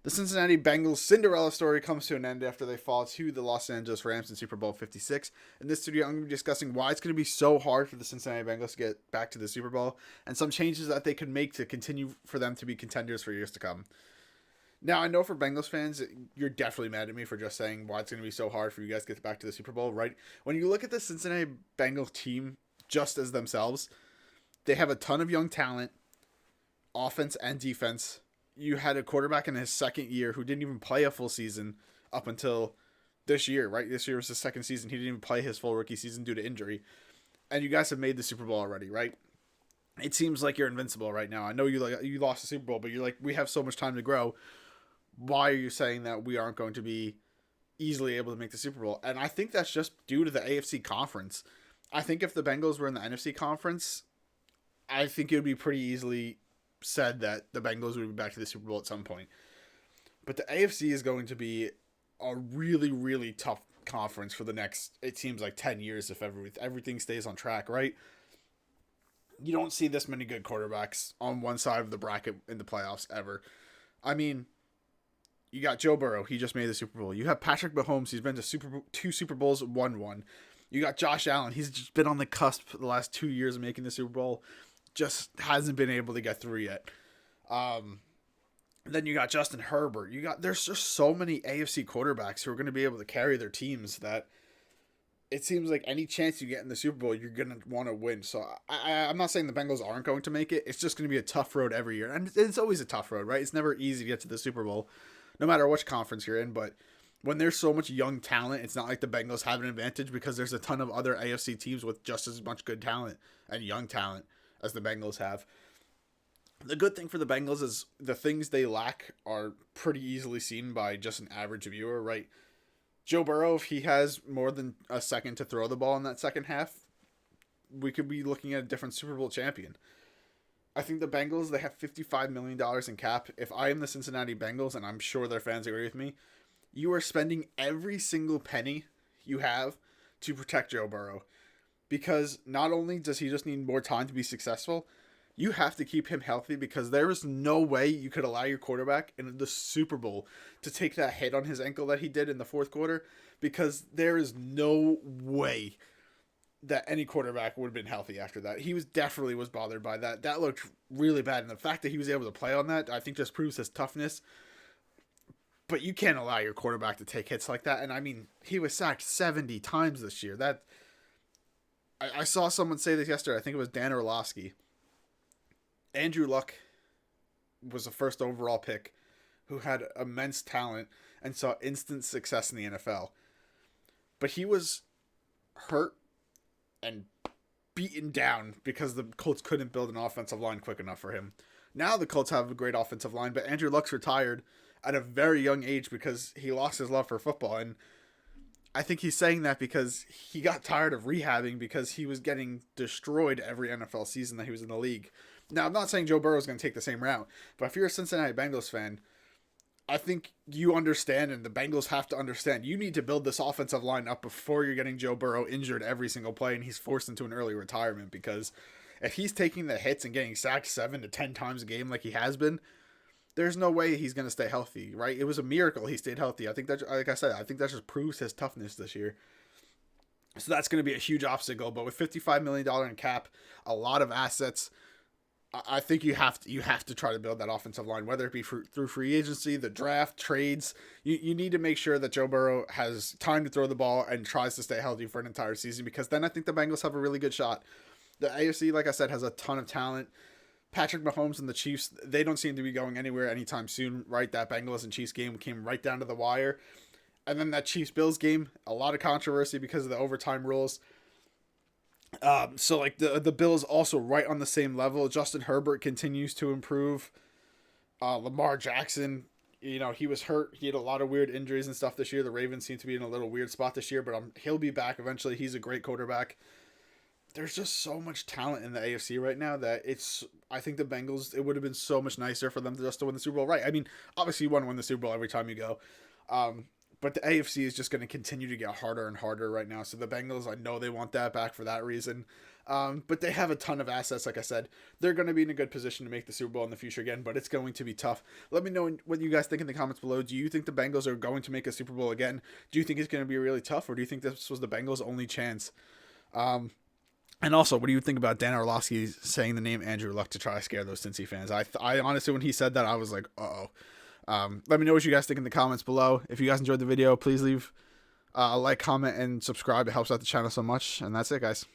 The Cincinnati Bengals Cinderella story comes to an end after they fall to the Los Angeles Rams in Super Bowl 56. In this studio, I'm going to be discussing why it's going to be so hard for the Cincinnati Bengals to get back to the Super Bowl and some changes that they could make to continue for them to be contenders for years to come. Now, I know for Bengals fans, you're definitely mad at me for just saying why it's going to be so hard for you guys to get back to the Super Bowl, right? When you look at the Cincinnati Bengals team just as themselves, they have a ton of young talent, offense and defense. You had a quarterback in his second year who didn't even play a full season up until this year, right? This year was his second season. He didn't even play his full rookie season due to injury. And you guys have made the Super Bowl already, right? It seems like you're invincible right now. I know you lost the Super Bowl, but you're like, we have so much time to grow. Why are you saying that we aren't going to be easily able to make the Super Bowl? And I think that's just due to the AFC conference. I think if the Bengals were in the NFC conference, I think it would be pretty easily said that the Bengals would be back to the Super Bowl at some point. But the AFC is going to be a really, really tough conference for the next, it seems like 10 years if everything stays on track, right? You don't see this many good quarterbacks on one side of the bracket in the playoffs ever. I mean, you got Joe Burrow. He just made the Super Bowl. You have Patrick Mahomes. He's been to two Super Bowls, won one. You got Josh Allen. He's just been on the cusp the last 2 years of making the Super Bowl. Just hasn't been able to get through yet. Then you got Justin Herbert. There's just so many AFC quarterbacks who are going to be able to carry their teams that it seems like any chance you get in the Super Bowl, you're going to want to win. So I'm not saying the Bengals aren't going to make it. It's just going to be a tough road every year. And it's always a tough road, right? It's never easy to get to the Super Bowl, no matter which conference you're in. But when there's so much young talent, it's not like the Bengals have an advantage because there's a ton of other AFC teams with just as much good talent and young talent as the Bengals have. The good thing for the Bengals is the things they lack are pretty easily seen by just an average viewer, right? Joe Burrow, if he has more than a second to throw the ball in that second half, we could be looking at a different Super Bowl champion. I think the Bengals, they have $55 million in cap. If I am the Cincinnati Bengals, and I'm sure their fans agree with me, you are spending every single penny you have to protect Joe Burrow. Because not only does he just need more time to be successful, you have to keep him healthy because there is no way you could allow your quarterback in the Super Bowl to take that hit on his ankle that he did in the fourth quarter because there is no way that any quarterback would have been healthy after that. He definitely was bothered by that. That looked really bad. And the fact that he was able to play on that, I think just proves his toughness. But you can't allow your quarterback to take hits like that. And I mean, he was sacked 70 times this year. I saw someone say this yesterday. I think it was Dan Orlovsky. Andrew Luck was the first overall pick who had immense talent and saw instant success in the NFL. But he was hurt and beaten down because the Colts couldn't build an offensive line quick enough for him. Now the Colts have a great offensive line, but Andrew Luck's retired at a very young age because he lost his love for football. And I think he's saying that because he got tired of rehabbing because he was getting destroyed every NFL season that he was in the league. Now, I'm not saying Joe Burrow is going to take the same route, but if you're a Cincinnati Bengals fan, I think you understand, and the Bengals have to understand, you need to build this offensive line up before you're getting Joe Burrow injured every single play and he's forced into an early retirement, because if he's taking the hits and getting sacked 7 to 10 times a game like he has been, there's no way he's going to stay healthy, right? It was a miracle he stayed healthy. I think that, like I said, I think that just proves his toughness this year. So that's going to be a huge obstacle, but with $55 million in cap, a lot of assets, I think you have to try to build that offensive line, whether it be through free agency, the draft, trades. You need to make sure that Joe Burrow has time to throw the ball and tries to stay healthy for an entire season, because then I think the Bengals have a really good shot. The AFC, like I said, has a ton of talent. Patrick Mahomes and the Chiefs, they don't seem to be going anywhere anytime soon, right? That Bengals and Chiefs game came right down to the wire. And then that Chiefs-Bills game, a lot of controversy because of the overtime rules. So like the Bills also right on the same level. Justin Herbert continues to improve. Lamar Jackson, he was hurt. He had a lot of weird injuries and stuff this year. The Ravens seem to be in a little weird spot this year, but he'll be back eventually. He's a great quarterback. There's just so much talent in the AFC right now that I think the Bengals, it would have been so much nicer for them to win the Super Bowl. Right. I mean, obviously you want to win the Super Bowl every time you go. But the AFC is just going to continue to get harder and harder right now. So the Bengals, I know they want that back for that reason. But they have a ton of assets. Like I said, they're going to be in a good position to make the Super Bowl in the future again, but it's going to be tough. Let me know what you guys think in the comments below. Do you think the Bengals are going to make a Super Bowl again? Do you think it's going to be really tough, or do you think this was the Bengals' only chance? And also, what do you think about Dan Orlovsky saying the name Andrew Luck to try to scare those Cincy fans? I honestly, when he said that, I was like, uh-oh. Let me know what you guys think in the comments below. If you guys enjoyed the video, please leave a like, comment, and subscribe. It helps out the channel so much. And that's it, guys.